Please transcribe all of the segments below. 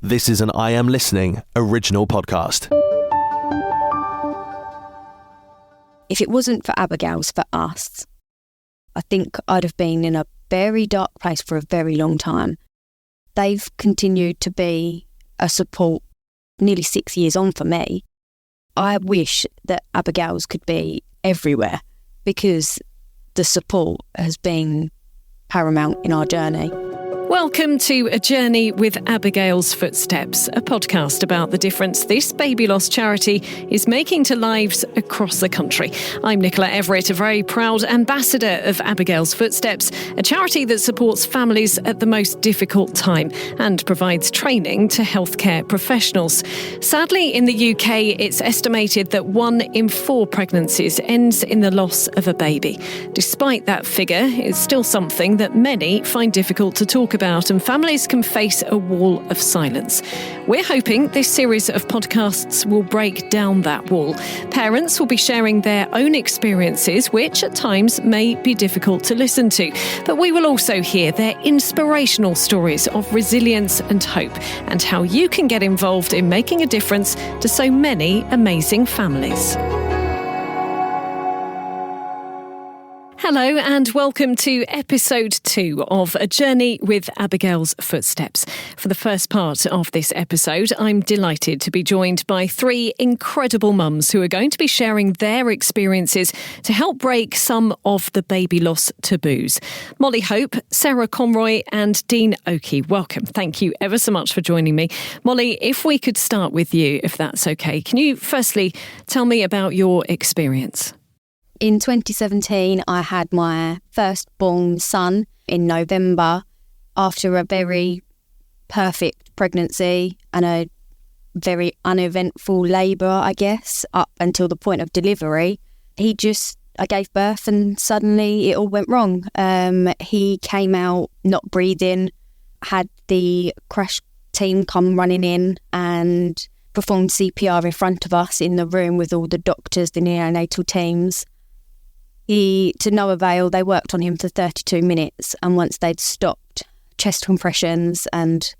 This is an I Am Listening original podcast. If it wasn't for Abigail's, for us, I think I'd have been in a very dark place for a very long time. They've continued to be a support nearly 6 years on for me. I wish that Abigail's could be everywhere because the support has been paramount in our journey. Welcome to A Journey with Abigail's Footsteps, a podcast about the difference this baby loss charity is making to lives across the country. I'm Nicola Everett, a very proud ambassador of Abigail's Footsteps, a charity that supports families at the most difficult time and provides training to healthcare professionals. Sadly, in the UK, it's estimated that 1 in 4 pregnancies ends in the loss of a baby. Despite that figure, it's still something that many find difficult to talk about, and families can face a wall of silence. We're hoping this series of podcasts will break down that wall. Parents will be sharing their own experiences, which at times may be difficult to listen to, but we will also hear their inspirational stories of resilience and hope, and how you can get involved in making a difference to so many amazing families. Hello and welcome to episode 2 of A Journey with Abigail's Footsteps. For the first part of this episode, I'm delighted to be joined by 3 incredible mums who are going to be sharing their experiences to help break some of the baby loss taboos. Molly Hope, Sarah Conroy and Dean Oakey, welcome. Thank you ever so much for joining me. Molly, if we could start with you, if that's okay, can you firstly tell me about your experience? In 2017, I had my firstborn son in November after a very perfect pregnancy and a very uneventful labour, I guess, up until the point of delivery. I gave birth and suddenly it all went wrong. He came out not breathing, had the crash team come running in and performed CPR in front of us in the room with all the doctors, the neonatal teams. To no avail, they worked on him for 32 minutes, and once they'd stopped chest compressions and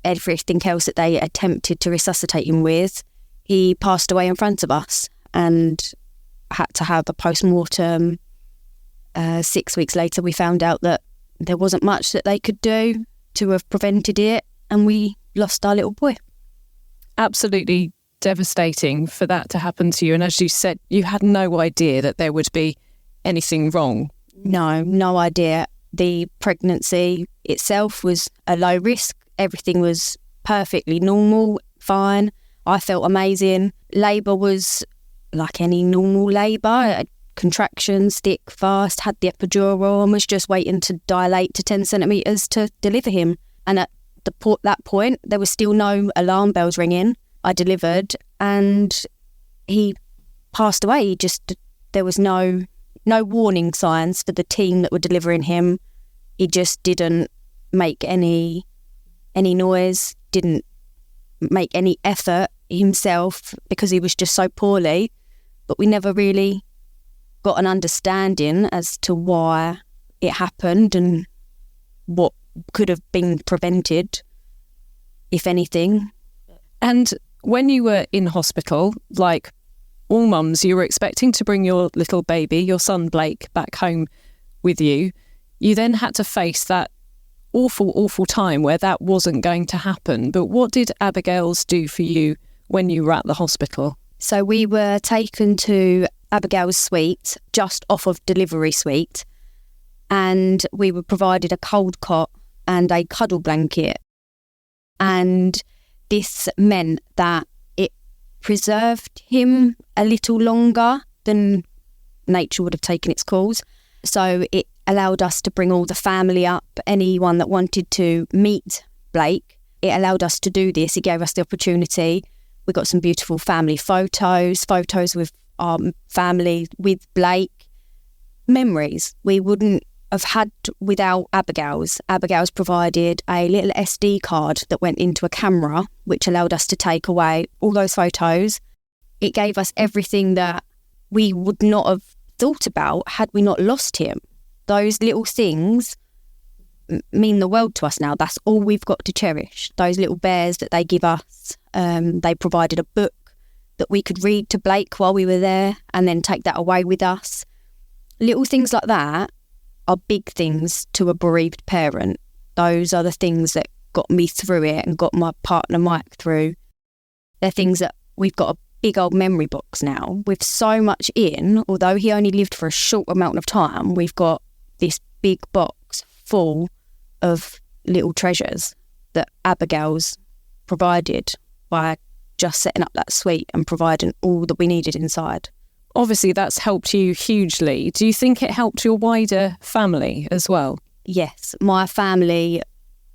everything else that they attempted to resuscitate him with, he passed away in front of us and had to have a post-mortem. 6 weeks later, we found out that there wasn't much that they could do to have prevented it, and we lost our little boy. Absolutely devastating for that to happen to you. And as you said, you had no idea that there would be anything wrong? No idea. The pregnancy itself was a low risk. Everything was perfectly normal, fine. I felt amazing. Labour was like any normal labour. Contractions, thick, fast, had the epidural and was just waiting to dilate to 10 centimetres to deliver him. And at that point, there was still no alarm bells ringing. I delivered and he passed away. There was no warning signs for the team that were delivering him. He just didn't make any noise, didn't make any effort himself because he was just so poorly. But we never really got an understanding as to why it happened and what could have been prevented, if anything. And when you were in hospital, like all mums, you were expecting to bring your little baby, your son Blake, back home with you. You then had to face that awful time where that wasn't going to happen. But what did Abigail's do for you when you were at the hospital? So we were taken to Abigail's suite, just off of delivery suite, and we were provided a cold cot and a cuddle blanket. And this meant that preserved him a little longer than nature would have taken its course. So it allowed us to bring all the family up, anyone that wanted to meet Blake. It allowed us to do this. It gave us the opportunity. We got some beautiful family photos with our family, with Blake. Memories we wouldn't have had without Abigail's. Abigail's provided a little SD card that went into a camera, which allowed us to take away all those photos. It gave us everything that we would not have thought about had we not lost him. Those little things mean the world to us now. That's all we've got to cherish. Those little bears that they give us. They provided a book that we could read to Blake while we were there and then take that away with us. Little things like that are big things to a bereaved parent. Those are the things that got me through it and got my partner Mike through. They're things that we've got a big old memory box now with so much in. Although he only lived for a short amount of time, we've got this big box full of little treasures that Abigail's provided by just setting up that suite and providing all that we needed inside. Obviously, that's helped you hugely. Do you think it helped your wider family as well? Yes, my family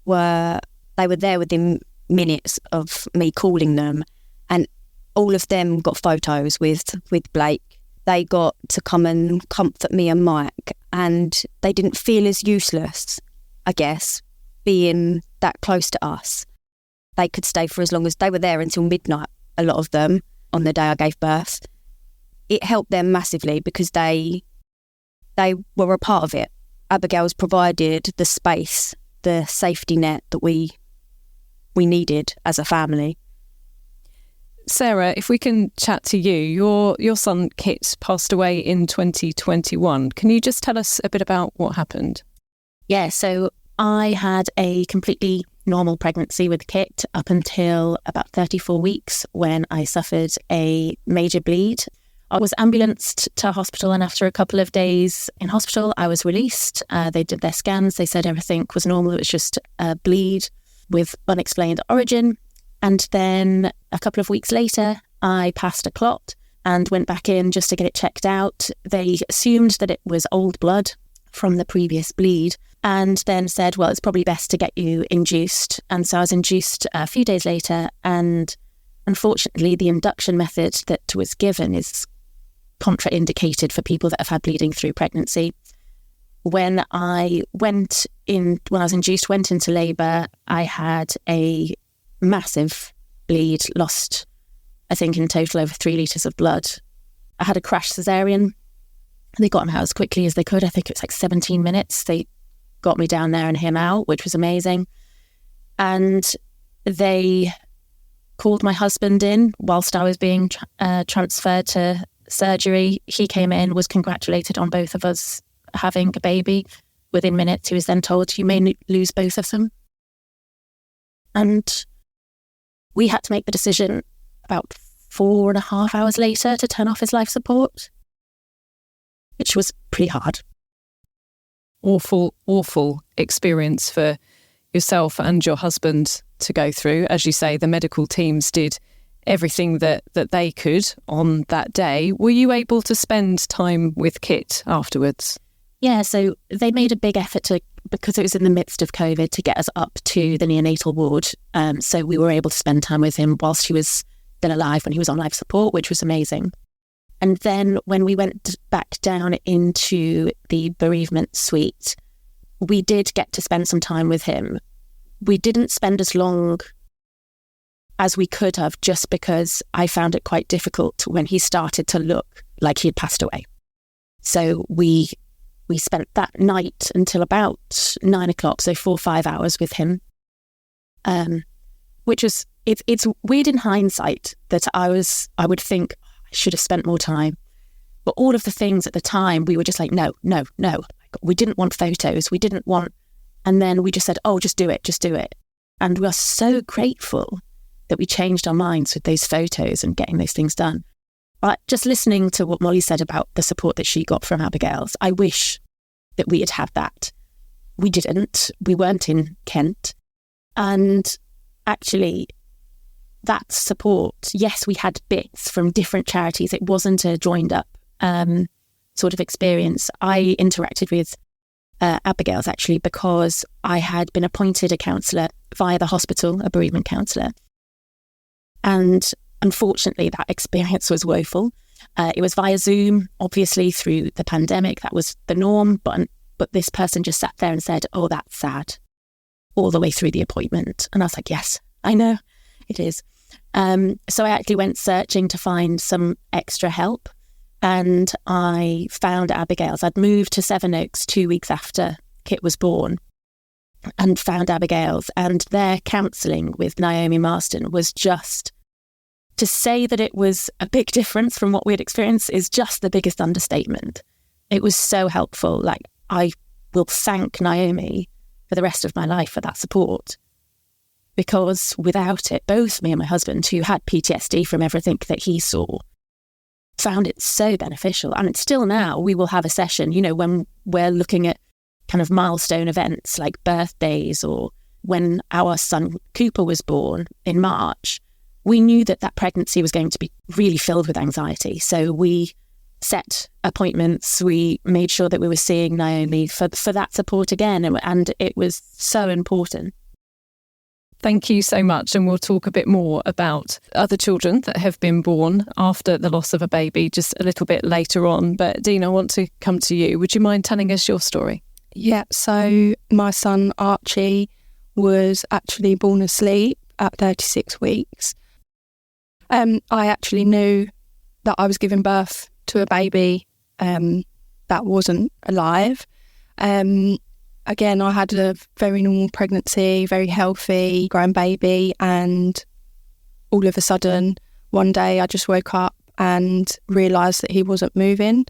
were there within minutes of me calling them, and all of them got photos with Blake. They got to come and comfort me and Mike, and they didn't feel as useless, I guess, being that close to us. They could stay for as long as they were there until midnight, a lot of them, on the day I gave birth. It helped them massively because they were a part of it. Abigail's provided the space, the safety net that we needed as a family. Sarah, if we can chat to you, your son Kit passed away in 2021. Can you just tell us a bit about what happened? Yeah, so I had a completely normal pregnancy with Kit up until about 34 weeks when I suffered a major bleed. I was ambulanced to hospital, and after a couple of days in hospital, I was released. They did their scans. They said everything was normal. It was just a bleed with unexplained origin. And then a couple of weeks later, I passed a clot and went back in just to get it checked out. They assumed that it was old blood from the previous bleed and then said, well, it's probably best to get you induced. And so I was induced a few days later. And unfortunately, the induction method that was given is contraindicated for people that have had bleeding through pregnancy. When I was induced, went into labour, I had a massive bleed, lost, I think in total over 3 litres of blood. I had a crash cesarean. They got him out as quickly as they could. I think it was like 17 minutes. They got me down there and him out, which was amazing. And they called my husband in whilst I was being transferred to surgery. He came in, was congratulated on both of us having a baby. Within minutes, he was then told, you may lose both of them. And we had to make the decision about 4.5 hours later to turn off his life support, which was pretty hard. Awful experience for yourself and your husband to go through. As you say, the medical teams did everything that they could on that day. Were you able to spend time with Kit afterwards? Yeah, so they made a big effort because it was in the midst of COVID, to get us up to the neonatal ward. So we were able to spend time with him whilst he was still alive, when he was on life support, which was amazing. And then when we went back down into the bereavement suite, we did get to spend some time with him. We didn't spend as long as we could have, just because I found it quite difficult when he started to look like he had passed away. So we spent that night until about 9 o'clock, so 4 or 5 hours with him, which was, it's weird in hindsight that I would think I should have spent more time. But all of the things at the time, we were just like, no. We didn't want photos. We didn't want, and then we just said, oh, just do it. And we are so grateful that we changed our minds with those photos and getting those things done. But just listening to what Molly said about the support that she got from Abigail's, I wish that we had had that. We didn't. We weren't in Kent. And actually, that support, yes, we had bits from different charities. It wasn't a joined up sort of experience. I interacted with Abigail's actually because I had been appointed a counsellor via the hospital, a bereavement counsellor. And unfortunately, that experience was woeful. It was via Zoom, obviously through the pandemic. That was the norm. But this person just sat there and said, oh, that's sad, all the way through the appointment. And I was like, yes, I know, it is. So I actually went searching to find some extra help. And I found Abigail's. I'd moved to Sevenoaks 2 weeks after Kit was born. and found Abigail's, and their counselling with Naomi Marsden was just, to say that it was a big difference from what we had experienced is just the biggest understatement. It was so helpful. Like, I will thank Naomi for the rest of my life for that support, because without it, both me and my husband, who had PTSD from everything that he saw, found it so beneficial. And it's still now, we will have a session, you know, when we're looking at kind of milestone events like birthdays, or when our son Cooper was born in March, we knew that that pregnancy was going to be really filled with anxiety. So we set appointments. We made sure that we were seeing Naomi for that support again. And it was so important. Thank you so much. And we'll talk a bit more about other children that have been born after the loss of a baby just a little bit later on. But Dean, I want to come to you. Would you mind telling us your story? Yeah, so my son Archie was actually born asleep at 36 weeks. I actually knew that I was giving birth to a baby that wasn't alive. Again, I had a very normal pregnancy, very healthy, growing baby, and all of a sudden, one day I just woke up and realised that he wasn't moving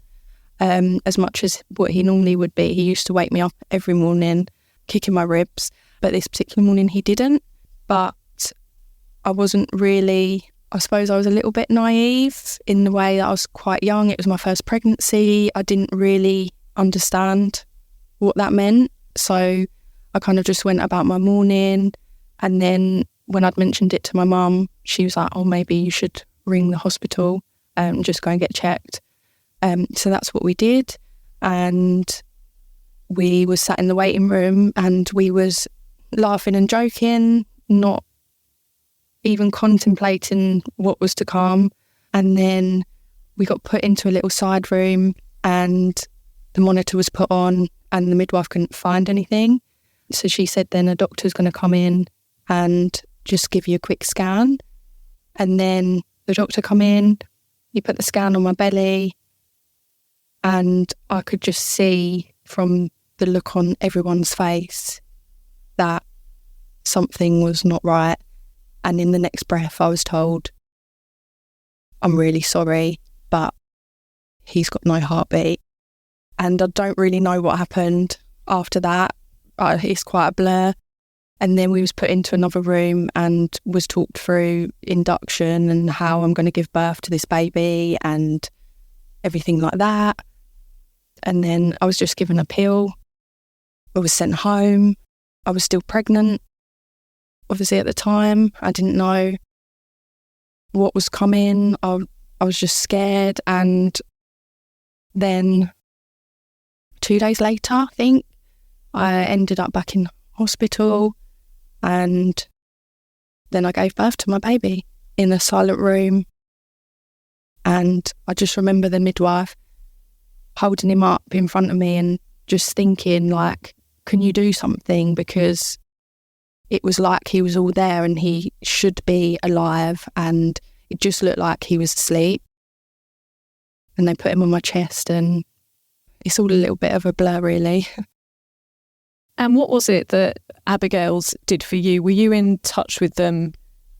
as much as what he normally would be. He used to wake me up every morning, kicking my ribs, but this particular morning he didn't. But I wasn't really... I suppose I was a little bit naive in the way that I was quite young. It was my first pregnancy. I didn't really understand what that meant. So I kind of just went about my morning. And then when I'd mentioned it to my mum, she was like, oh, maybe you should ring the hospital and just go and get checked. So that's what we did. And we was sat in the waiting room and we was laughing and joking, not even contemplating what was to come. And then we got put into a little side room and the monitor was put on and the midwife couldn't find anything. So she said then a doctor's going to come in and just give you a quick scan. And then the doctor come in, he put the scan on my belly, and I could just see from the look on everyone's face that something was not right. And in the next breath, I was told, I'm really sorry, but he's got no heartbeat. And I don't really know what happened after that. It's quite a blur. And then we was put into another room and was talked through induction and how I'm going to give birth to this baby and everything like that. And then I was just given a pill. I was sent home. I was still pregnant. Obviously, at the time, I didn't know what was coming. I was just scared. And then 2 days later, I think, I ended up back in hospital. And then I gave birth to my baby in a silent room. And I just remember the midwife holding him up in front of me and just thinking, like, can you do something? Because it was like he was all there and he should be alive, and it just looked like he was asleep. And they put him on my chest, and it's all a little bit of a blur, really. And what was it that Abigail's did for you? Were you in touch with them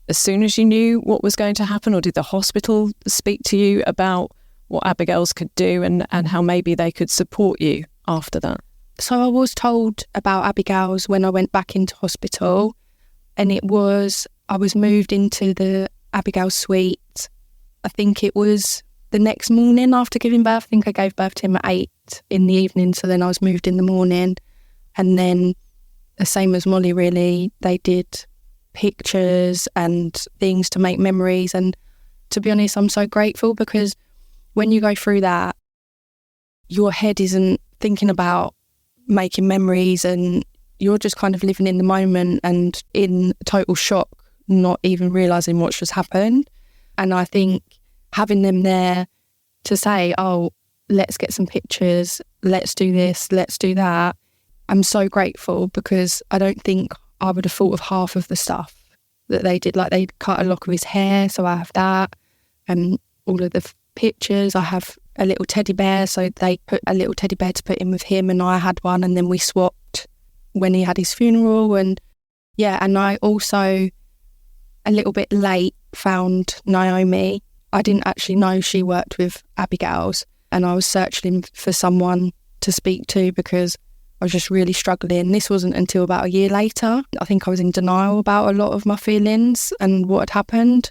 as soon as you knew what was going to happen, or did the hospital speak to you about what Abigail's could do and how maybe they could support you after that? So I was told about Abigail's when I went back into hospital, and I was moved into the Abigail suite. I think it was the next morning after giving birth. I think I gave birth to him at 8 in the evening, so then I was moved in the morning. And then the same as Molly, really, they did pictures and things to make memories. And to be honest, I'm so grateful, because when you go through that, your head isn't thinking about making memories, and you're just kind of living in the moment and in total shock, not even realising what's just happened. And I think having them there to say, oh, let's get some pictures, let's do this, let's do that, I'm so grateful, because I don't think I would have thought of half of the stuff that they did. Like, they cut a lock of his hair, so I have that, and all of the pictures. I have a little teddy bear, so they put a little teddy bear to put in with him, and I had one, and then we swapped. when he had his funeral. And I also, a little bit late, found Naomi. I didn't actually know she worked with Abigail's, and I was searching for someone to speak to because I was just really struggling. This wasn't until about a year later. I think I was in denial about a lot of my feelings and what had happened.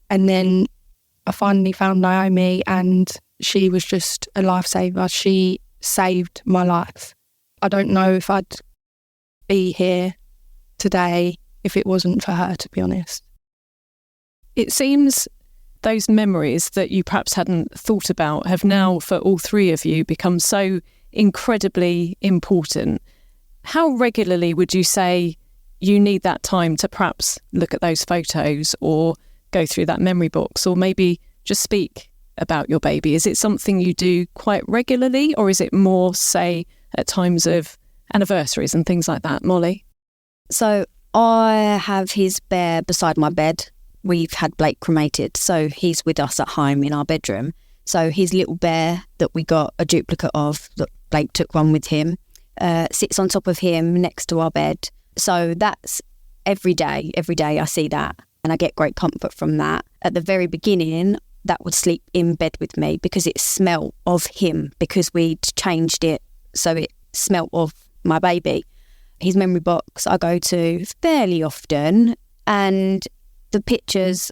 And then I finally found Naomi, and she was just a lifesaver. She saved my life. I don't know if I'd be here today if it wasn't for her, to be honest. It seems those memories that you perhaps hadn't thought about have now, for all three of you, become so incredibly important. How regularly would you say you need that time to perhaps look at those photos or go through that memory box, or maybe just speak about your baby? Is it something you do quite regularly, or is it more, say, at times of anniversaries and things like that? Molly? So I have his bear beside my bed. We've had Blake cremated, so he's with us at home in our bedroom. So his little bear that we got a duplicate of, that Blake took one with him, sits on top of him next to our bed. So that's every day I see that, and I get great comfort from that. At the very beginning, that would sleep in bed with me because it smelt of him, because we'd changed it, so it smelt of my baby. His memory box I go to fairly often, and the pictures,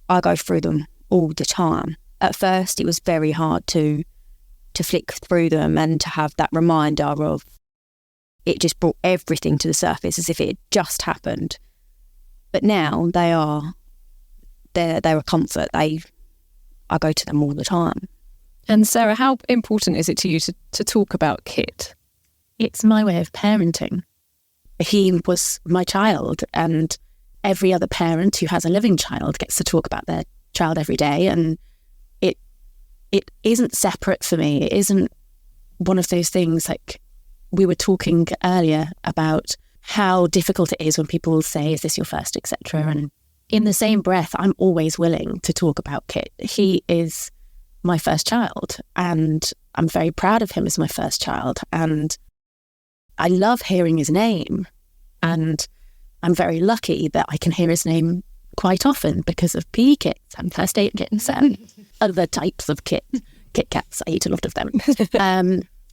I go through them all the time. At first, it was very hard to flick through them and to have that reminder of, it just brought everything to the surface as if it had just happened. But now they're a comfort. I go to them all the time. And Sarah, how important is it to you to talk about Kit? It's my way of parenting. He was my child, and every other parent who has a living child gets to talk about their child every day, and it isn't separate for me. It isn't one of those things, like we were talking earlier about how difficult it is when people say, is this your first, etc. And in the same breath, I'm always willing to talk about Kit. He is my first child, and I'm very proud of him as my first child, and I love hearing his name, and I'm very lucky that I can hear his name quite often because of PE kits and first aid kits and other types of Kit Kats. I eat a lot of them.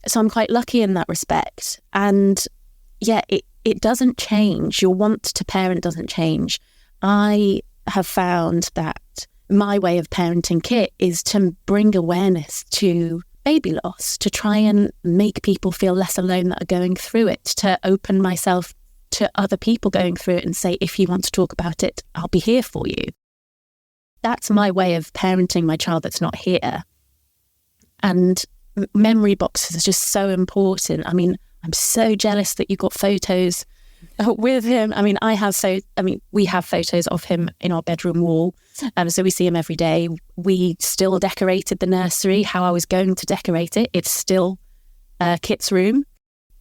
So I'm quite lucky in that respect. And yeah, it doesn't change. Your want to parent doesn't change. I have found that my way of parenting Kit is to bring awareness to baby loss, to try and make people feel less alone that are going through it, to open myself to other people going through it and say, if you want to talk about it, I'll be here for you. That's my way of parenting my child that's not here. And memory boxes is just so important. I mean, I'm so jealous that you got photos with him. I mean, we have photos of him in our bedroom wall. So we see him every day. We still decorated the nursery how I was going to decorate it. It's still Kit's room.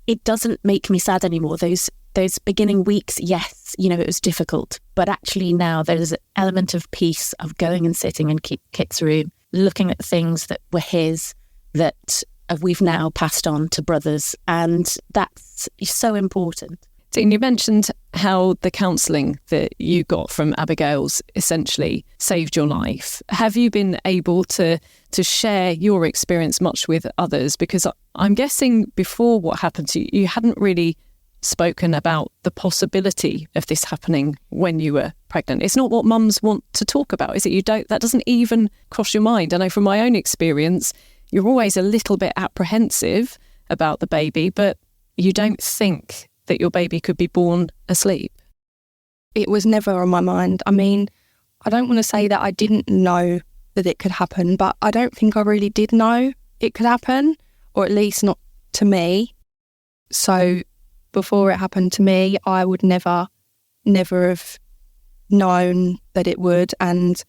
It doesn't make me sad anymore. Those beginning weeks, yes, it was difficult. But actually now there's an element of peace of going and sitting in Kit's room, looking at things that were his, that we've now passed on to brothers. And that's so important. Dean, you mentioned how the counselling that you got from Abigail's essentially saved your life. Have you been able to share your experience much with others? Because I'm guessing before what happened to you, you hadn't really spoken about the possibility of this happening when you were pregnant. It's not what mums want to talk about, is it? That doesn't even cross your mind. I know from my own experience, you're always a little bit apprehensive about the baby, but you don't think that your baby could be born asleep. It was never on my mind. I mean, I don't want to say that I didn't know that it could happen, but I don't think I really did know it could happen, or at least not to me. So before it happened to me, I would never have known that it would. And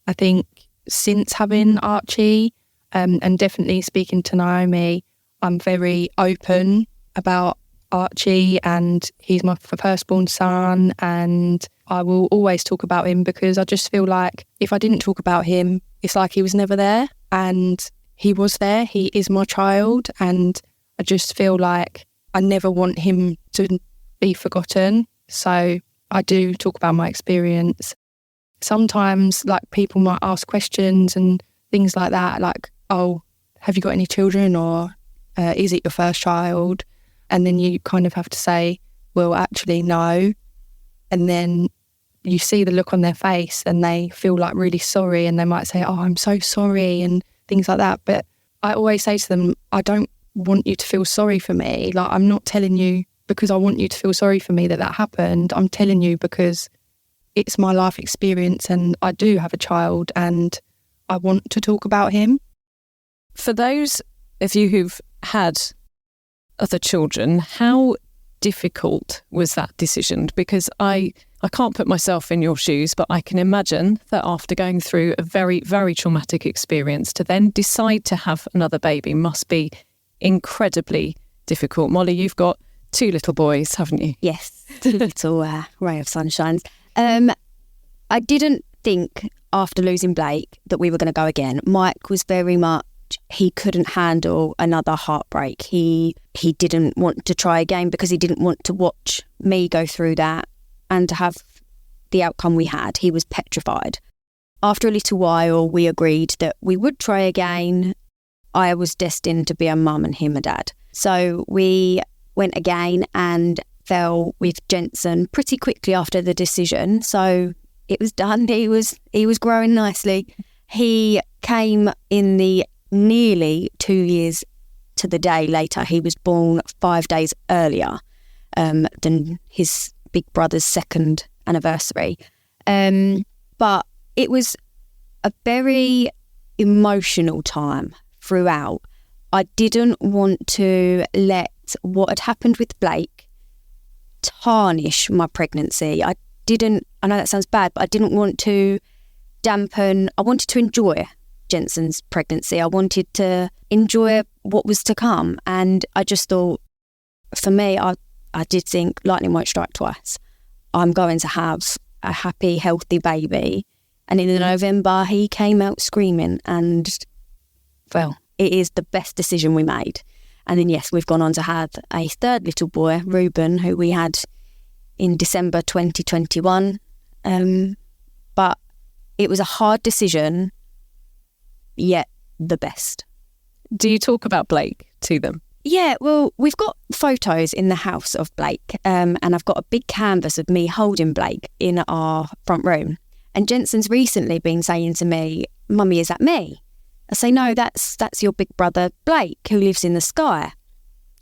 I think since having Archie, and definitely speaking to Naomi, I'm very open about Archie, and he's my firstborn son, and I will always talk about him because I just feel like if I didn't talk about him, it's like he was never there, and he was there. He is my child, and I just feel like I never want him to be forgotten. So I do talk about my experience. Sometimes like people might ask questions and things like that, like, oh, have you got any children, or is it your first child? And then you kind of have to say, well, actually, no. And then you see the look on their face and they feel like really sorry, and they might say, oh, I'm so sorry, and things like that. But I always say to them, I don't want you to feel sorry for me. Like, I'm not telling you because I want you to feel sorry for me that happened. I'm telling you because it's my life experience, and I do have a child and I want to talk about him. For those of you who've had other children, how difficult was that decision? Because I can't put myself in your shoes, but I can imagine that after going through a very, very traumatic experience, to then decide to have another baby must be incredibly difficult. Molly, you've got 2 little boys, haven't you? Yes, 2 little ray of sunshines. I didn't think after losing Blake that we were going to go again. Mike was very much, he couldn't handle another heartbreak. He didn't want to try again because he didn't want to watch me go through that and to have the outcome we had. He was petrified. After a little while, we agreed that we would try again. I was destined to be a mum and him a dad. So we went again and fell with Jensen pretty quickly after the decision. So it was done. He was growing nicely. He came in the nearly 2 years to the day later. He was born 5 days earlier than his big brother's 2nd anniversary. But it was a very emotional time throughout. I didn't want to let what had happened with Blake tarnish my pregnancy. I know that sounds bad, but I didn't want to dampen. I wanted to enjoy Jensen's pregnancy. I wanted to enjoy what was to come. And I just thought, for me, I did think lightning won't strike twice. I'm going to have a happy, healthy baby. And in November, he came out screaming, and, well, it is the best decision we made. And then, yes, we've gone on to have a 3rd little boy, Ruben, who we had in December 2021. But it was a hard decision, yet the best. Do you talk about Blake to them? Yeah, well, we've got photos in the house of Blake, and I've got a big canvas of me holding Blake in our front room. And Jensen's recently been saying to me, Mummy, is that me? I say, no, that's your big brother Blake, who lives in the sky.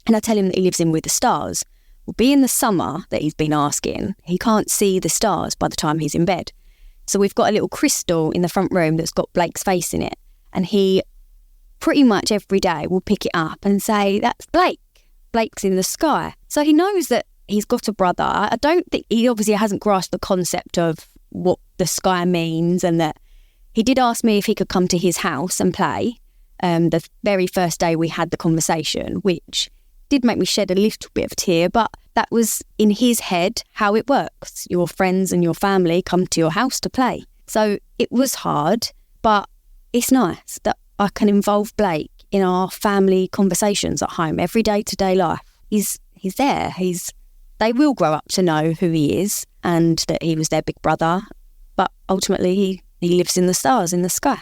And I tell him that he lives in with the stars. Well, being the summer that he's been asking, he can't see the stars by the time he's in bed. So we've got a little crystal in the front room that's got Blake's face in it. And he pretty much every day will pick it up and say, that's Blake. Blake's in the sky. So he knows that he's got a brother. I don't think, he obviously hasn't grasped the concept of what the sky means, and that he did ask me if he could come to his house and play the very first day we had the conversation, which did make me shed a little bit of a tear, but that was in his head how it works. Your friends and your family come to your house to play. So it was hard, but it's nice that I can involve Blake in our family conversations at home, every day-to-day life. He's there. They will grow up to know who he is and that he was their big brother, but ultimately he lives in the stars, in the sky.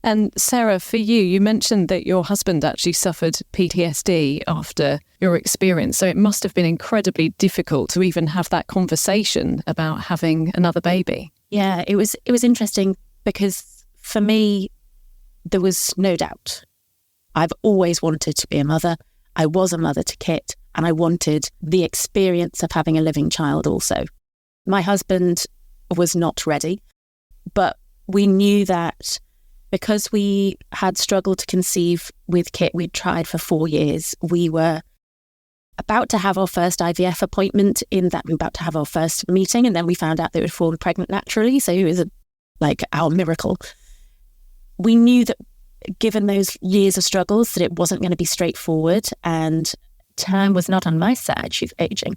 And Sarah, for you, you mentioned that your husband actually suffered PTSD after your experience. So it must have been incredibly difficult to even have that conversation about having another baby. Yeah, it was interesting because for me, there was no doubt. I've always wanted to be a mother. I was a mother to Kit, and I wanted the experience of having a living child also. My husband was not ready, but we knew that because we had struggled to conceive with Kit, we'd tried for 4 years. We were about to have our first IVF appointment, in that we were about to have our first meeting, and then we found out they would fall pregnant naturally. So it was like our miracle. We knew that given those years of struggles, that it wasn't going to be straightforward, and Tam was not on my side. She's aging.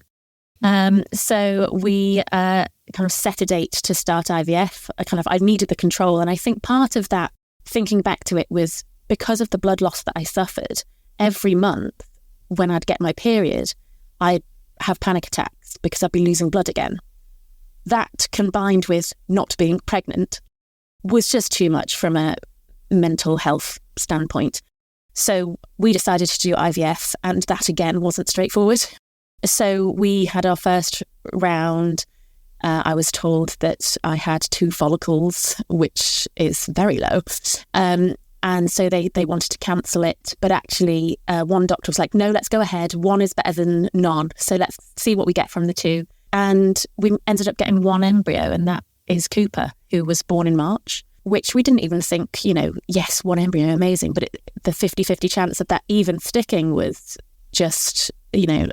So we kind of set a date to start IVF. I needed the control. And I think part of that, thinking back to it, was because of the blood loss that I suffered. Every month, when I'd get my period, I'd have panic attacks because I'd be losing blood again. That, combined with not being pregnant, was just too much from a mental health standpoint. So we decided to do IVF, and that again wasn't straightforward. So we had our first round. I was told that I had 2 follicles, which is very low. And so they wanted to cancel it. But actually, one doctor was like, no, let's go ahead. 1 is better than none. So let's see what we get from the 2. And we ended up getting 1 embryo, and that is Cooper, who was born in March, which we didn't even think, yes, 1 embryo, amazing. But the 50-50 chance of that even sticking was just,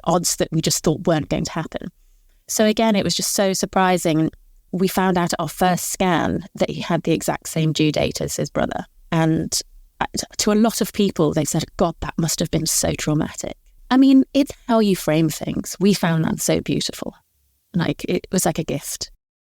odds that we just thought weren't going to happen. So again, it was just so surprising. We found out at our first scan that he had the exact same due date as his brother. And to a lot of people, they said, God, that must have been so traumatic. I mean, it's how you frame things. We found that so beautiful. It was like a gift.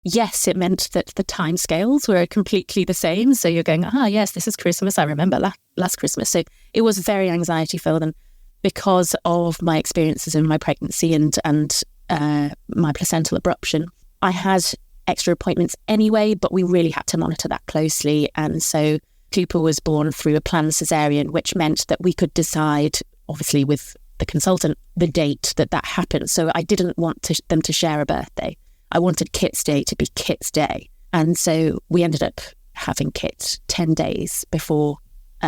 Yes, it meant that the timescales were completely the same. So you're going, yes, this is Christmas. I remember last Christmas. So it was very anxiety filled. And because of my experiences in my pregnancy and my placental abruption, I had extra appointments anyway, but we really had to monitor that closely. And so Cooper was born through a planned cesarean, which meant that we could decide, obviously with the consultant, the date that happened. So I didn't want them to share a birthday. I wanted Kit's day to be Kit's day. And so we ended up having Kit 10 days before,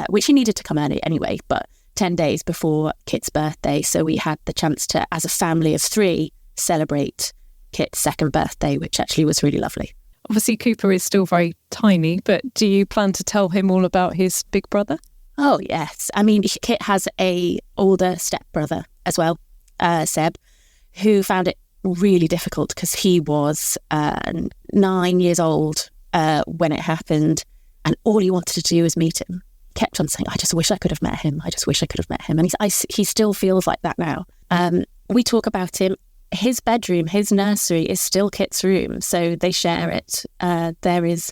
which he needed to come early anyway, but 10 days before Kit's birthday. So we had the chance to, as a family of 3, celebrate Kit's 2nd birthday, which actually was really lovely. Obviously, Cooper is still very tiny, but do you plan to tell him all about his big brother? Oh, yes. I mean, Kit has a older stepbrother as well, Seb, who found it really difficult because he was 9 years old when it happened, and all he wanted to do was meet him. Kept on saying, I just wish I could have met him. I just wish I could have met him. And he still feels like that now. We talk about him. His bedroom, his nursery is still Kit's room. So they share it. There is,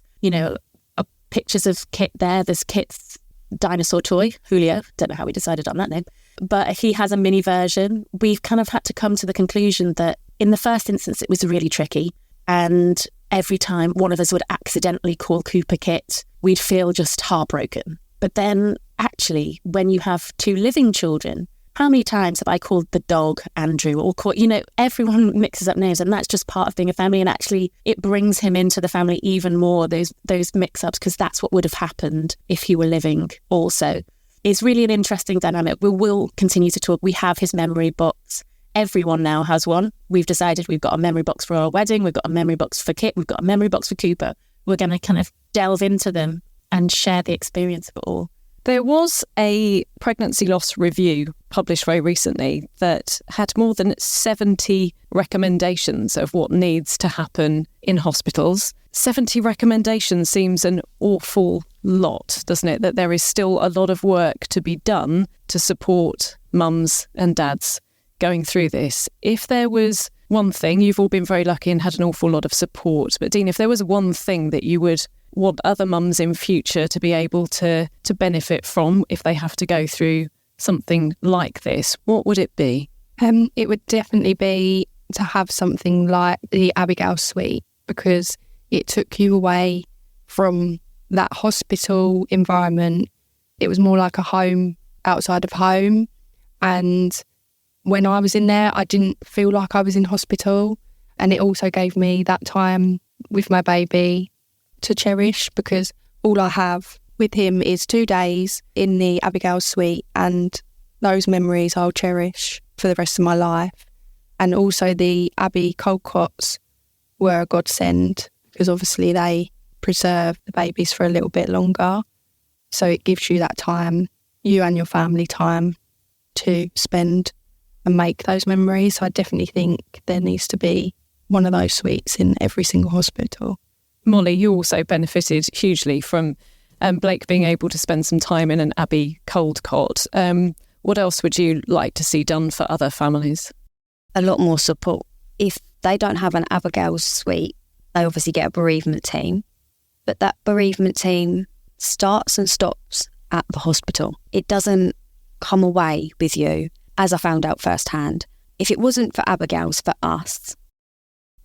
pictures of Kit there. There's Kit's dinosaur toy, Julio. Don't know how we decided on that name. But he has a mini version. We've kind of had to come to the conclusion that in the first instance, it was really tricky. And every time one of us would accidentally call Cooper Kit, we'd feel just heartbroken. But then actually, when you have 2 living children, how many times have I called the dog Andrew or everyone mixes up names, and that's just part of being a family. And actually it brings him into the family even more, those mix-ups, because that's what would have happened if he were living also. It's really an interesting dynamic. We will continue to talk. We have his memory box. Everyone now has one. We've decided we've got a memory box for our wedding. We've got a memory box for Kit. We've got a memory box for Cooper. We're going to kind of delve into them and share the experience of it all. There was a pregnancy loss review published very recently that had more than 70 recommendations of what needs to happen in hospitals. 70 recommendations seems an awful lot, doesn't it? That there is still a lot of work to be done to support mums and dads going through this. If there was one thing, you've all been very lucky and had an awful lot of support, but Dean, if there was one thing that you would want other mums in future to be able to benefit from if they have to go through something like this, what would it be? It would definitely be to have something like the Abigail suite, because it took you away from that hospital environment. It was more like a home outside of home. And when I was in there, I didn't feel like I was in hospital. And it also gave me that time with my baby to cherish, because all I have with him is 2 days in the Abigail suite, and those memories I'll cherish for the rest of my life. And also the Abbey cold cots were a godsend, because obviously they preserve the babies for a little bit longer. So it gives you that time, you and your family time, to spend and make those memories. So I definitely think there needs to be one of those suites in every single hospital. Molly, you also benefited hugely from Blake being able to spend some time in an Abbey cold cot. What else would you like to see done for other families? A lot more support. If they don't have an Abigail suite, they obviously get a bereavement team. But that bereavement team starts and stops at the hospital. It doesn't come away with you. as I found out firsthand. If it wasn't for Abigail's, for us,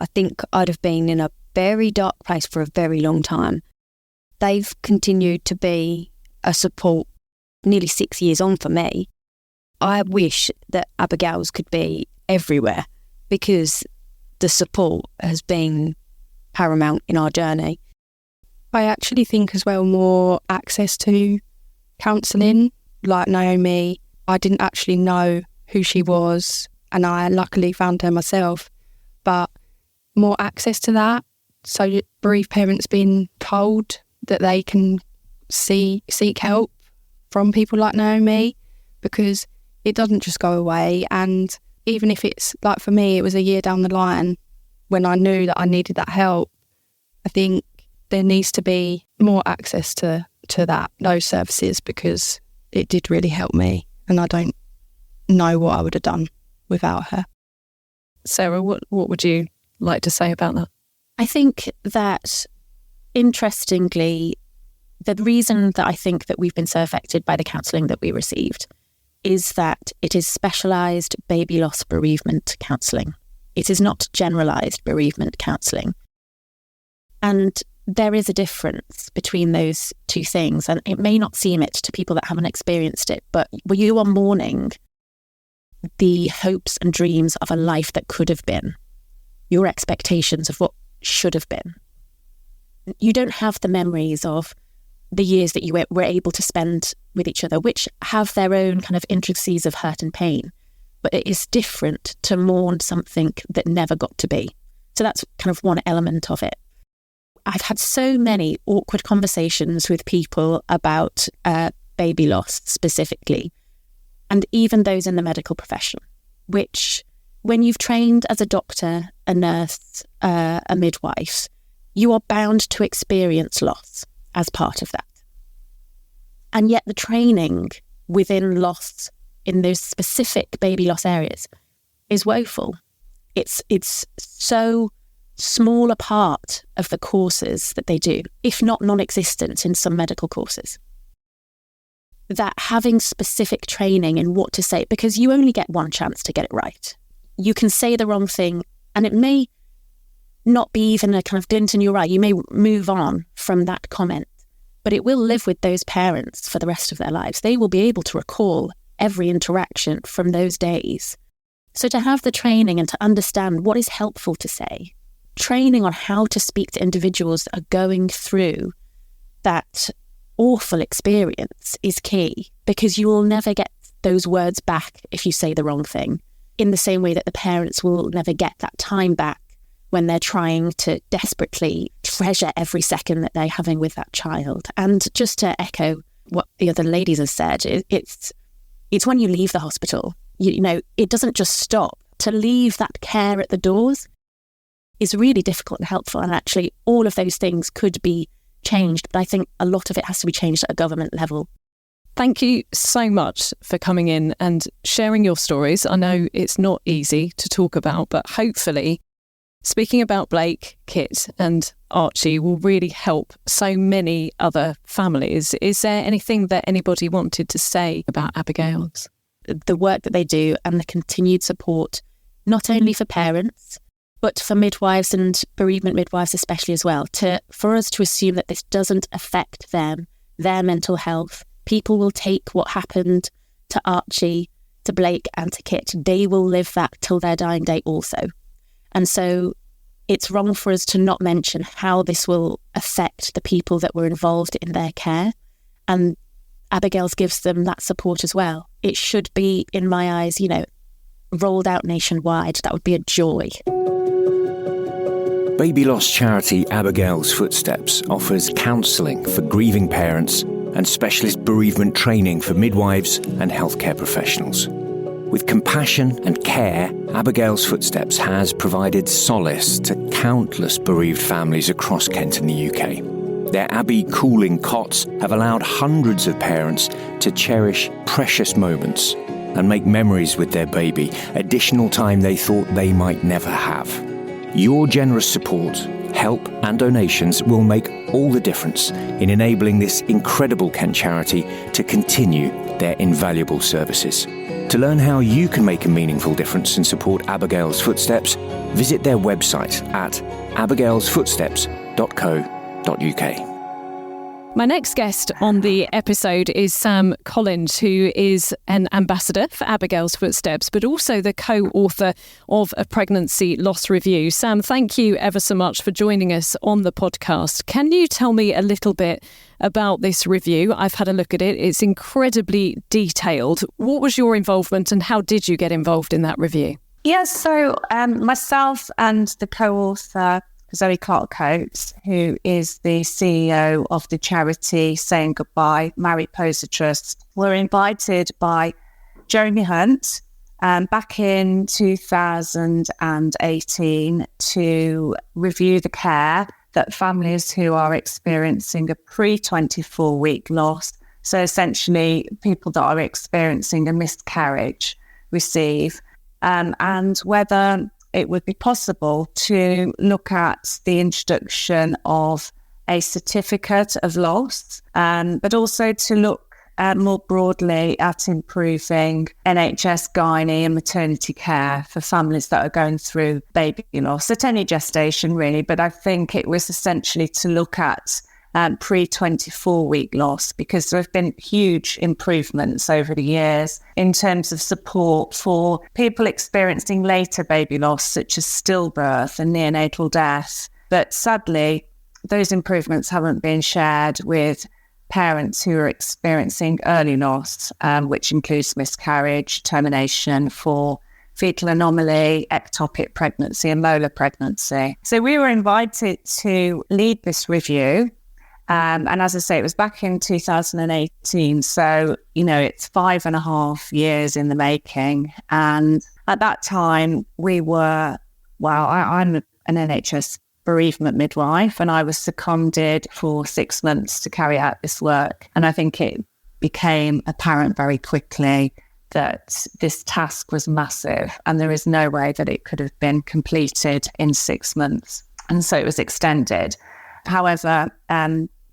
I think I'd have been in a very dark place for a very long time. They've continued to be a support nearly 6 years on for me. I wish that Abigail's could be everywhere because the support has been paramount in our journey. I actually think as well more access to counselling. Like Naomi, I didn't actually know who she was and I luckily found her myself, but more access to that. So bereaved parents being told that they can seek help from people like Naomi, because it doesn't just go away. And even if it's like for me, it was a year down the line when I knew that I needed that help, I think there needs to be more access to those services, because it did really help me and I don't know what I would have done without her. Sarah, what would you like to say about that? I think that, interestingly, the reason that I think that we've been so affected by the counselling that we received is that it is specialised baby loss bereavement counselling. It is not generalised bereavement counselling. And there is a difference between those two things, and it may not seem it to people that haven't experienced it, but when you are mourning the hopes and dreams of a life that could have been, your expectations of what should have been, you don't have the memories of the years that you were able to spend with each other, which have their own kind of intricacies of hurt and pain. But it is different to mourn something that never got to be. So that's kind of one element of it. I've had so many awkward conversations with people about baby loss specifically, and even those in the medical profession, which when you've trained as a doctor, a nurse, a midwife, you are bound to experience loss as part of that. And yet the training within loss in those specific baby loss areas is woeful. It's so small a part of the courses that they do, if not non-existent in some medical courses, that having specific training in what to say, because you only get one chance to get it right. You can say the wrong thing and it may not be even a kind of dint in your eye. You may move on from that comment, but it will live with those parents for the rest of their lives. They will be able to recall every interaction from those days. So to have the training and to understand what is helpful to say, training on how to speak to individuals that are going through that awful experience is key, because you will never get those words back if you say the wrong thing, in the same way that the parents will never get that time back when they're trying to desperately treasure every second that they're having with that child. And just to echo what the other ladies have said, it's when you leave the hospital, you know, it doesn't just stop. To leave that care at the doors is really difficult and helpful. And actually all of those things could be changed, but I think a lot of it has to be changed at a government level. Thank you so much for coming in and sharing your stories. I know it's not easy to talk about, but hopefully speaking about Blake, Kit and Archie will really help so many other families. Is there anything that anybody wanted to say about Abigail's? The work that they do and the continued support, not only for parents, but for midwives and bereavement midwives especially as well, for us to assume that this doesn't affect them, their mental health. People will take what happened to Archie, to Blake and to Kit. They will live that till their dying day also. And so it's wrong for us to not mention how this will affect the people that were involved in their care. And Abigail's gives them that support as well. It should be, in my eyes, rolled out nationwide. That would be a joy. Baby loss charity Abigail's Footsteps offers counselling for grieving parents and specialist bereavement training for midwives and healthcare professionals. With compassion and care, Abigail's Footsteps has provided solace to countless bereaved families across Kent and the UK. Their Abbey cooling cots have allowed hundreds of parents to cherish precious moments and make memories with their baby, additional time they thought they might never have. Your generous support, help and donations will make all the difference in enabling this incredible Kent charity to continue their invaluable services. To learn how you can make a meaningful difference and support Abigail's Footsteps, visit their website at abigailsfootsteps.co.uk. My next guest on the episode is Sam Collins, who is an ambassador for Abigail's Footsteps, but also the co-author of a pregnancy loss review. Sam, thank you ever so much for joining us on the podcast. Can you tell me a little bit about this review? I've had a look at it. It's incredibly detailed. What was your involvement and how did you get involved in that review? Yes, so myself and the co-author, Zoe Clark-Coates, who is the CEO of the charity Saying Goodbye, Mariposa Trust, were invited by Jeremy Hunt back in 2018 to review the care that families who are experiencing a pre-24-week loss, so essentially people that are experiencing a miscarriage, receive, and whether it would be possible to look at the introduction of a certificate of loss, but also to look more broadly at improving NHS gynae and maternity care for families that are going through baby loss at any gestation, really. But I think it was essentially to look at pre-24-week loss, because there have been huge improvements over the years in terms of support for people experiencing later baby loss, such as stillbirth and neonatal death. But sadly, those improvements haven't been shared with parents who are experiencing early loss, which includes miscarriage, termination for fetal anomaly, ectopic pregnancy and molar pregnancy. So we were invited to lead this review. And as I say, it was back in 2018. So, it's 5.5 years in the making. And at that time, I'm an NHS bereavement midwife, and I was seconded for 6 months to carry out this work. And I think it became apparent very quickly that this task was massive and there is no way that it could have been completed in 6 months. And so it was extended. However,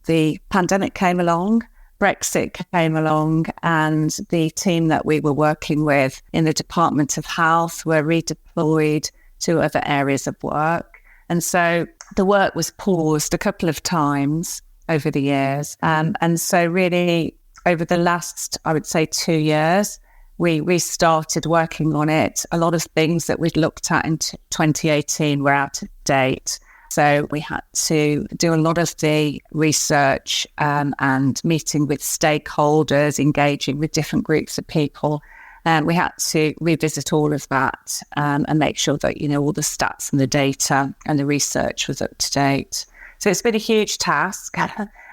the pandemic came along, Brexit came along, and the team that we were working with in the Department of Health were redeployed to other areas of work. And so the work was paused a couple of times over the years. And so really over the last, I would say, 2 years, we started working on it. A lot of things that we'd looked at in 2018 were out of date. So we had to do a lot of the research and meeting with stakeholders, engaging with different groups of people. And we had to revisit all of that and make sure that, all the stats and the data and the research was up to date. So it's been a huge task,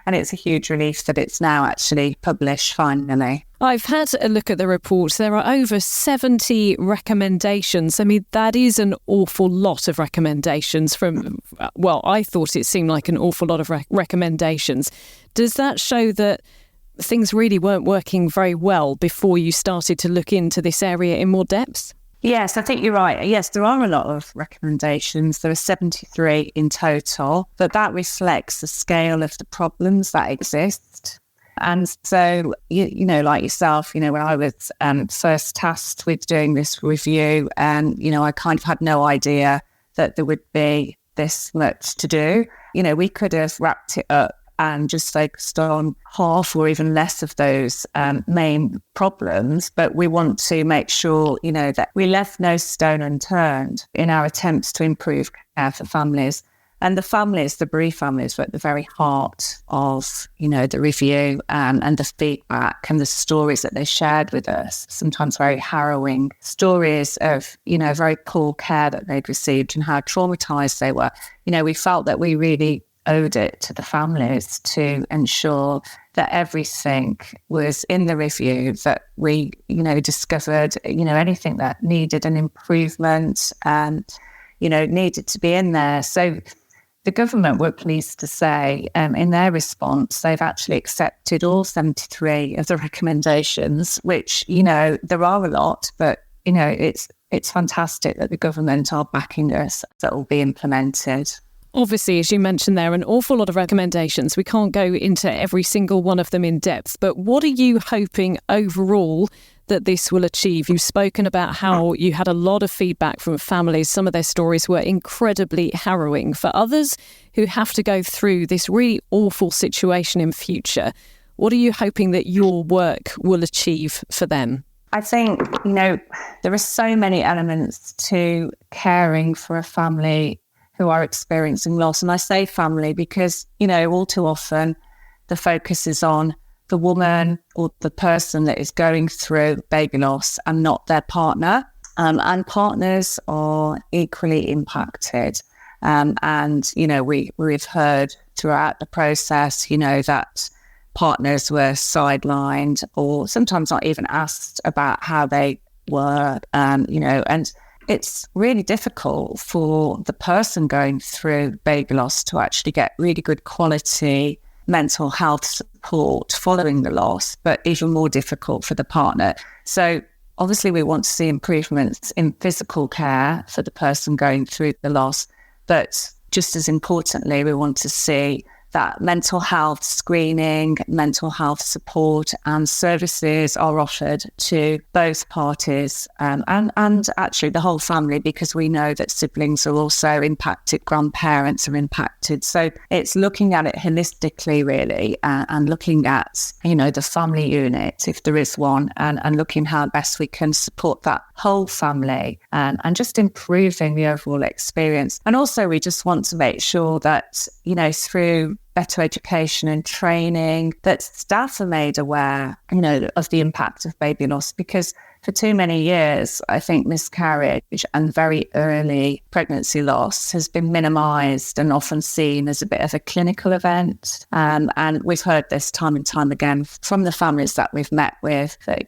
and it's a huge relief that it's now actually published finally. I've had a look at the report. There are over 70 recommendations. I mean, that is an awful lot of recommendations I thought it seemed like an awful lot of recommendations. Does that show that things really weren't working very well before you started to look into this area in more depth? Yes, I think you're right. Yes, there are a lot of recommendations. There are 73 in total, but that reflects the scale of the problems that exist. And so, like yourself, when I was first tasked with doing this review, and, I kind of had no idea that there would be this much to do. We could have wrapped it up and just focused on half or even less of those main problems. But we want to make sure, that we left no stone unturned in our attempts to improve care for families. And the families, the bereaved families, were at the very heart of, the review and the feedback and the stories that they shared with us, sometimes very harrowing stories of, very poor care that they'd received and how traumatised they were. We felt that we really owed it to the families to ensure that everything was in the review, that we, discovered, anything that needed an improvement and, needed to be in there. So the government were pleased to say in their response, they've actually accepted all 73 of the recommendations, which, there are a lot, but, it's fantastic that the government are backing us, that will be implemented. Obviously, as you mentioned there, an awful lot of recommendations. We can't go into every single one of them in depth, but what are you hoping overall that this will achieve? You've spoken about how you had a lot of feedback from families. Some of their stories were incredibly harrowing. For others who have to go through this really awful situation in future, what are you hoping that your work will achieve for them? I think, there are so many elements to caring for a family who are experiencing loss. And I say family because, all too often the focus is on the woman or the person that is going through baby loss and not their partner. And partners are equally impacted. We've heard throughout the process, that partners were sidelined or sometimes not even asked about how they were, and it's really difficult for the person going through baby loss to actually get really good quality mental health support following the loss, but even more difficult for the partner. So obviously we want to see improvements in physical care for the person going through the loss, but just as importantly, we want to see that mental health screening, mental health support and services are offered to both parties and actually the whole family, because we know that siblings are also impacted, grandparents are impacted. So it's looking at it holistically, really, and looking at, the family unit, if there is one, and looking how best we can support that whole family and just improving the overall experience. And also we just want to make sure that, through better education and training, that staff are made aware, of the impact of baby loss, because for too many years, I think miscarriage and very early pregnancy loss has been minimised and often seen as a bit of a clinical event. And we've heard this time and time again from the families that we've met with, that,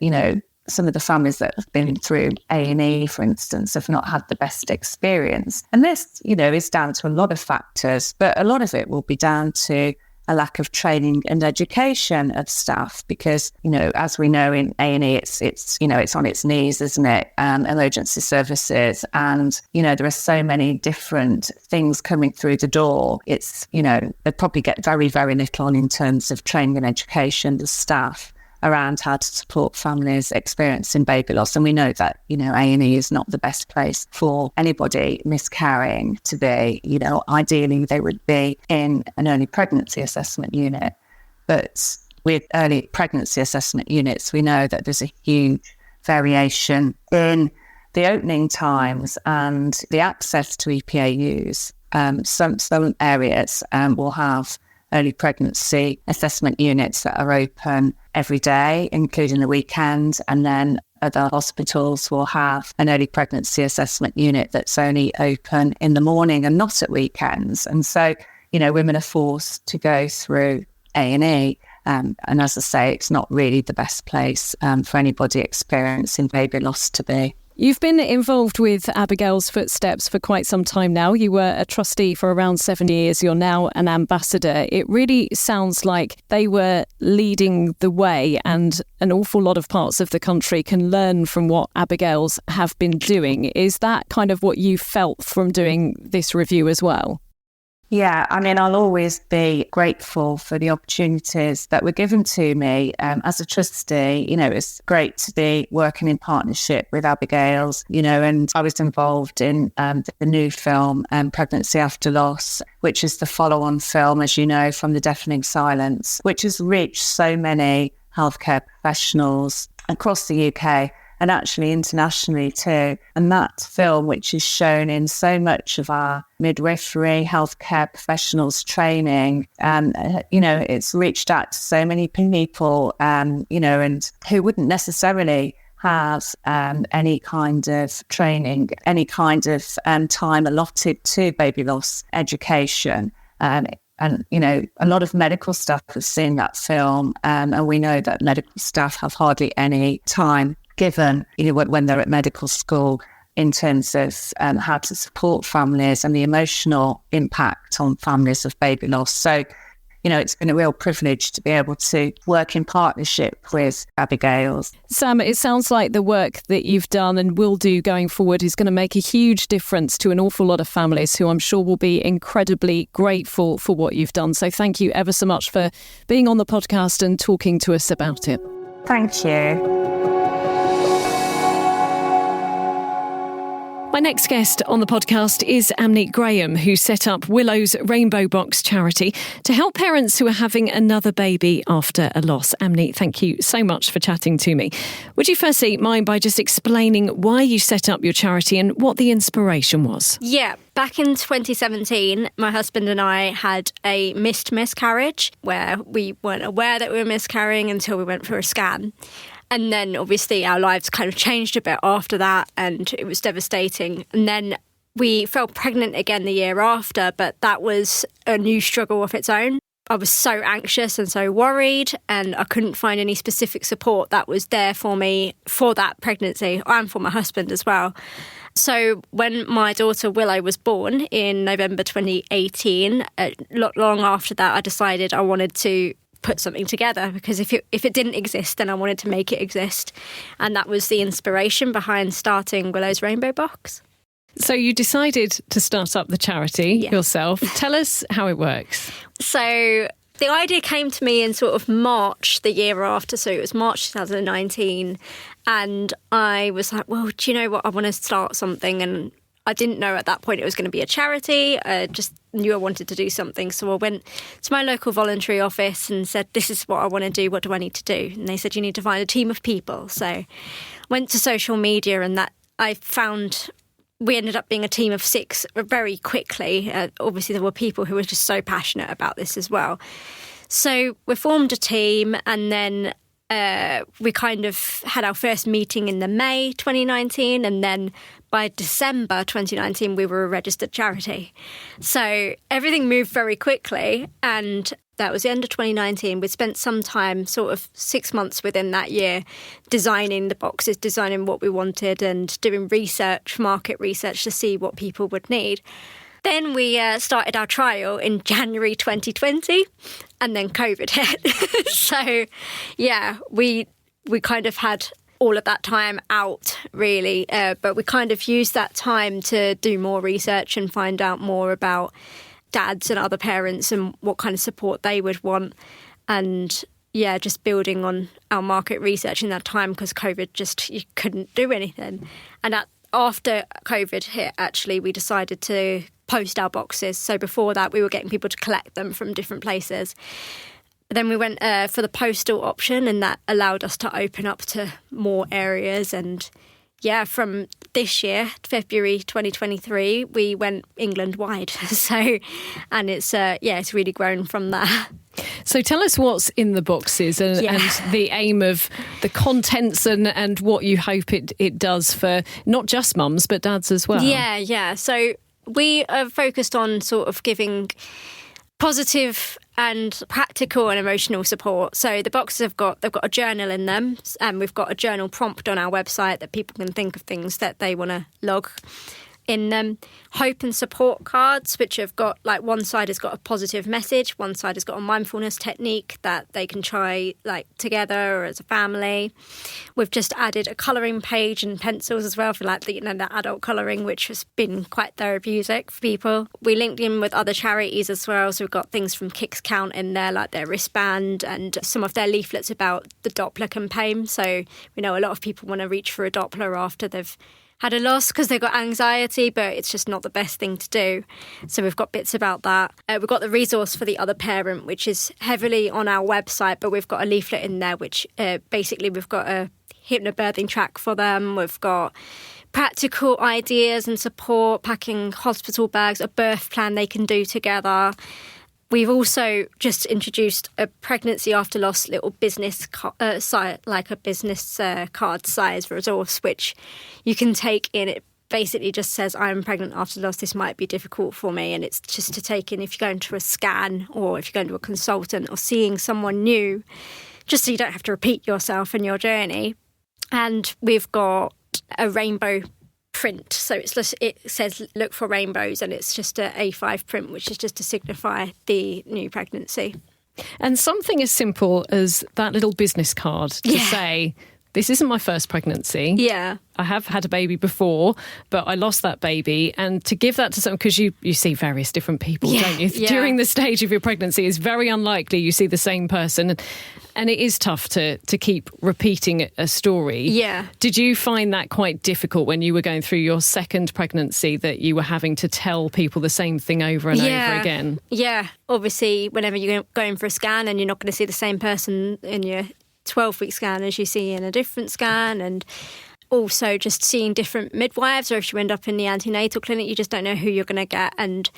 some of the families that have been through A&E, for instance, have not had the best experience. And this, is down to a lot of factors, but a lot of it will be down to a lack of training and education of staff, because, as we know in A&E, it's on its knees, isn't it? Emergency services. And, there are so many different things coming through the door. It's, they probably get very, very little on in terms of training and education, the staff, around how to support families experiencing baby loss. And we know that, A&E is not the best place for anybody miscarrying to be. Ideally they would be in an early pregnancy assessment unit. But with early pregnancy assessment units, we know that there's a huge variation in the opening times and the access to EPAUs. Some areas will have early pregnancy assessment units that are open every day, including the weekend, and then other hospitals will have an early pregnancy assessment unit that's only open in the morning and not at weekends. And so, women are forced to go through A&E. And as I say, it's not really the best place for anybody experiencing baby loss to be. You've been involved with Abigail's Footsteps for quite some time now. You were a trustee for around 7 years. You're now an ambassador. It really sounds like they were leading the way, and an awful lot of parts of the country can learn from what Abigail's have been doing. Is that kind of what you felt from doing this review as well? Yeah, I'll always be grateful for the opportunities that were given to me as a trustee. It's great to be working in partnership with Abigail's, and I was involved in the new film, Pregnancy After Loss, which is the follow-on film, as you know, from The Deafening Silence, which has reached so many healthcare professionals across the UK and actually internationally too. And that film, which is shown in so much of our midwifery, healthcare professionals training, it's reached out to so many people, and who wouldn't necessarily have any kind of training, any kind of time allotted to baby loss education. And, a lot of medical staff have seen that film, and we know that medical staff have hardly any time given, when they're at medical school, in terms of how to support families and the emotional impact on families of baby loss. So, it's been a real privilege to be able to work in partnership with Abigail's. Sam, it sounds like the work that you've done and will do going forward is going to make a huge difference to an awful lot of families who I'm sure will be incredibly grateful for what you've done. So thank you ever so much for being on the podcast and talking to us about it. Thank you. My next guest on the podcast is Amneet Graham, who set up Willow's Rainbow Box charity to help parents who are having another baby after a loss. Amneet, thank you so much for chatting to me. Would you firstly mind by just explaining why you set up your charity and what the inspiration was? Yeah, back in 2017, my husband and I had a missed miscarriage where we weren't aware that we were miscarrying until we went for a scan. And then obviously our lives kind of changed a bit after that, and it was devastating. And then we fell pregnant again the year after, but that was a new struggle of its own. I was so anxious and so worried, and I couldn't find any specific support that was there for me for that pregnancy and for my husband as well. So when my daughter Willow was born in November 2018, not long after that, I decided I wanted to put something together, because if it didn't exist, then I wanted to make it exist. And that was the inspiration behind starting Willow's Rainbow Box. So you decided to start up the charity yourself. Tell us how it works. So the idea came to me in sort of March the year after. So it was March 2019. And I was like, well, do you know what? I want to start something. And I didn't know at that point it was going to be a charity. I just knew I wanted to do something. So I went to my local voluntary office and said, this is what I want to do. What do I need to do? And they said, you need to find a team of people. So I went to social media, and that I found we ended up being a team of 6 very quickly. Obviously, there were people who were just so passionate about this as well. So we formed a team, and then we kind of had our first meeting in the May 2019, and then by December 2019 we were a registered charity. So everything moved very quickly, and that was the end of 2019. We spent some time, sort of 6 months within that year, designing the boxes, designing what we wanted, and doing research, market research, to see what people would need. Then we started our trial in January 2020, and then COVID hit. So, yeah, we kind of had all of that time out, really. But we kind of used that time to do more research and find out more about dads and other parents and what kind of support they would want. And, yeah, just building on our market research in that time, because COVID you couldn't do anything. And after COVID hit, actually, we decided to post our boxes. So before that, we were getting people to collect them from different places. Then we went for the postal option, and that allowed us to open up to more areas. And yeah, from this year, February 2023, we went England-wide. So, and it's really grown from that. So tell us what's in the boxes and the aim of the contents and what you hope it does for not just mums, but dads as well. Yeah. So we are focused on sort of giving positive and practical and emotional support. So the boxes they've got a journal in them, and we've got a journal prompt on our website that people can think of things that they want to log in them. Hope and support cards, which have got, like, one side has got a positive message, one side has got a mindfulness technique that they can try, like, together or as a family. We've just added a colouring page and pencils as well for, like, the adult colouring, which has been quite therapeutic for people. We linked in with other charities as well, so we've got things from Kicks Count in there, like their wristband, and some of their leaflets about the Doppler campaign. So we know a lot of people want to reach for a Doppler after they've had a loss because they've got anxiety, but it's just not the best thing to do. So we've got bits about that. We've got the resource for the other parent, which is heavily on our website, but we've got a leaflet in there, which basically we've got a hypnobirthing track for them. We've got practical ideas and support, packing hospital bags, a birth plan they can do together. We've also just introduced a pregnancy after loss little business like a business card size resource, which you can take in. It basically just says, I'm pregnant after loss, this might be difficult for me. And it's just to take in if you're going to a scan or if you're going to a consultant or seeing someone new, just so you don't have to repeat yourself in your journey. And we've got a rainbow print, so it says look for rainbows, and it's just an A5 print, which is just to signify the new pregnancy. And something as simple as that little business card to say this isn't my first pregnancy. Yeah. I have had a baby before, but I lost that baby. And to give that to someone, because you see various different people, don't you? Yeah. During the stage of your pregnancy, it's very unlikely you see the same person. And it is tough to keep repeating a story. Yeah. Did you find that quite difficult when you were going through your second pregnancy, that you were having to tell people the same thing over and over again? Yeah. Obviously, whenever you're going for a scan and you're not going to see the same person in your 12-week scan as you see in a different scan, and also just seeing different midwives, or if you end up in the antenatal clinic, you just don't know who you're going to get. And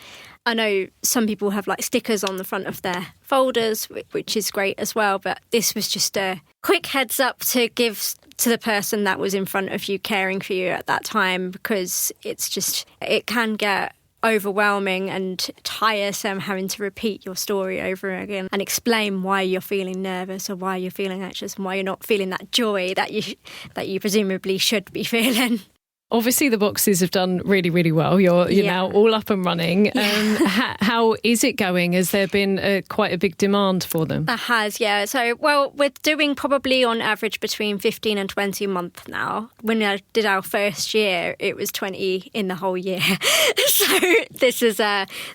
I know some people have like stickers on the front of their folders, which is great as well. But this was just a quick heads up to give to the person that was in front of you caring for you at that time, because it can get overwhelming and tiresome having to repeat your story over again and explain why you're feeling nervous or why you're feeling anxious and why you're not feeling that joy that you presumably should be feeling. Obviously, the boxes have done really, really well. You're now all up and running. How is it going? Has there been quite a big demand for them? There has, yeah. So, well, we're doing probably on average between 15 and 20 a month now. When I did our first year, it was 20 in the whole year. So this is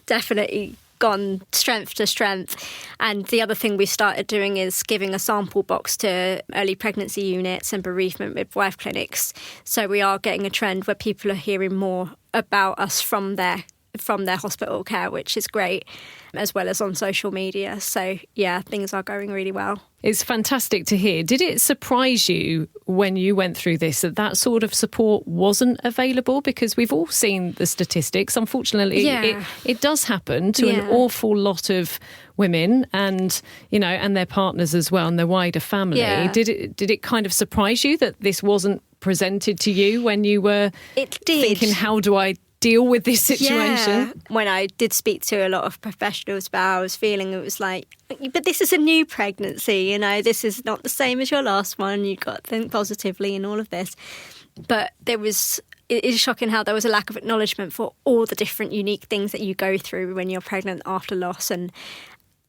definitely gone strength to strength. And the other thing we started doing is giving a sample box to early pregnancy units and bereavement midwife clinics. So we are getting a trend where people are hearing more about us from their hospital care, which is great, as well as on social media. So yeah, things are going really well. It's fantastic to hear. Did it surprise you when you went through this that sort of support wasn't available? Because we've all seen the statistics. Unfortunately, it does happen to an awful lot of women and, and their partners as well and their wider family. Yeah. Did it kind of surprise you that this wasn't presented to you when you were thinking, how do I deal with this situation? Yeah. When I did speak to a lot of professionals about how I was feeling, it was like, but this is a new pregnancy, this is not the same as your last one. You've got to think positively and all of this. But it is shocking how there was a lack of acknowledgement for all the different unique things that you go through when you're pregnant after loss, and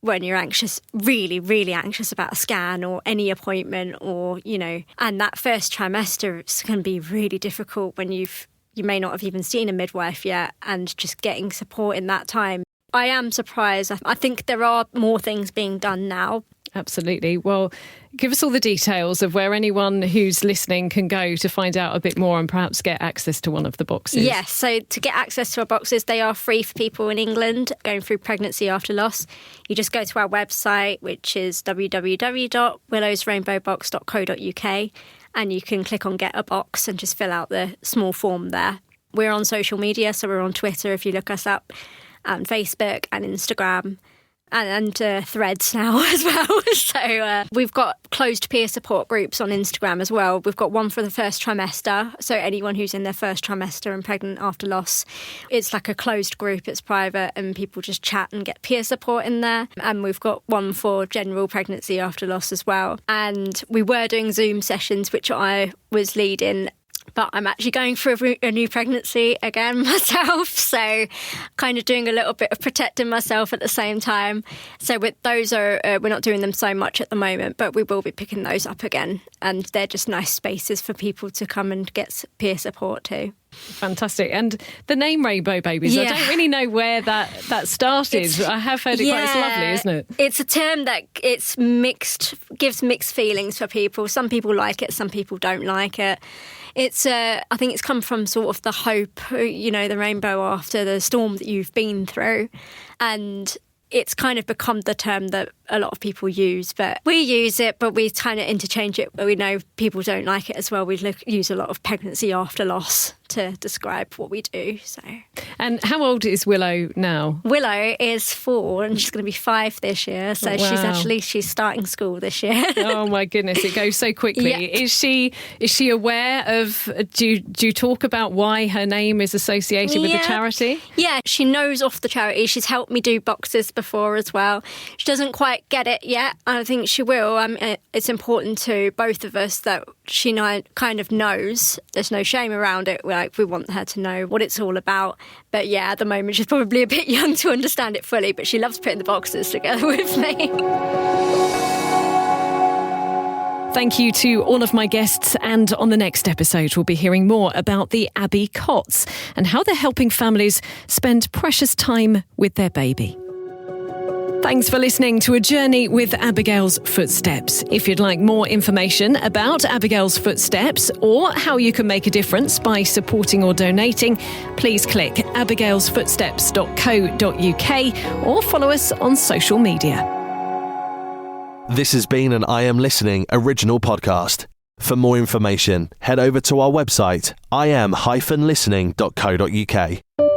when you're anxious, really, really anxious about a scan or any appointment, or, and that first trimester can be really difficult when you may not have even seen a midwife yet, and just getting support in that time. I am surprised. I think there are more things being done now. Absolutely. Well, give us all the details of where anyone who's listening can go to find out a bit more and perhaps get access to one of the boxes. Yes, so to get access to our boxes, they are free for people in England going through pregnancy after loss. You just go to our website, which is www.willowsrainbowbox.co.uk, and you can click on Get a Box and just fill out the small form there. We're on social media, so we're on Twitter if you look us up, and Facebook and Instagram, and Threads now as well. So we've got closed peer support groups on Instagram as well. We've got one for the first trimester, so anyone who's in their first trimester and pregnant after loss. It's like a closed group, it's private, and people just chat and get peer support in there. And we've got one for general pregnancy after loss as well. And we were doing Zoom sessions, which I was leading, but I'm actually going through a new pregnancy again myself, so kind of doing a little bit of protecting myself at the same time. So with those we're not doing them so much at the moment, but we will be picking those up again, and they're just nice spaces for people to come and get peer support too. Fantastic. And the name Rainbow Babies, I don't really know where that started. I have heard it quite. It's lovely, isn't it? It's a term that gives mixed feelings for people. Some people like it, some people don't like it. It's I think it's come from sort of the hope, the rainbow after the storm that you've been through. And it's kind of become the term that a lot of people use, but we use it, but we kind of interchange it. But we know people don't like it as well. We use a lot of pregnancy after loss to describe what we do. So, and how old is Willow now? Willow is 4 and she's going to be 5 this year. So she's starting school this year. Oh my goodness, it goes so quickly. Yeah. Is she aware of? Do you talk about why her name is associated with the charity? Yeah, she knows of the charity. She's helped me do boxes before as well. She doesn't quite get it yet. I think she will. It's important to both of us that she kind of knows. There's no shame around it. We want her to know what it's all about. But yeah, at the moment she's probably a bit young to understand it fully, but she loves putting the boxes together with me. Thank you to all of my guests, and on the next episode we'll be hearing more about the Abby cots and how they're helping families spend precious time with their baby. Thanks for listening to A Journey with Abigail's Footsteps. If you'd like more information about Abigail's Footsteps or how you can make a difference by supporting or donating, please click abigailsfootsteps.co.uk or follow us on social media. This has been an I Am Listening original podcast. For more information, head over to our website, im-listening.co.uk.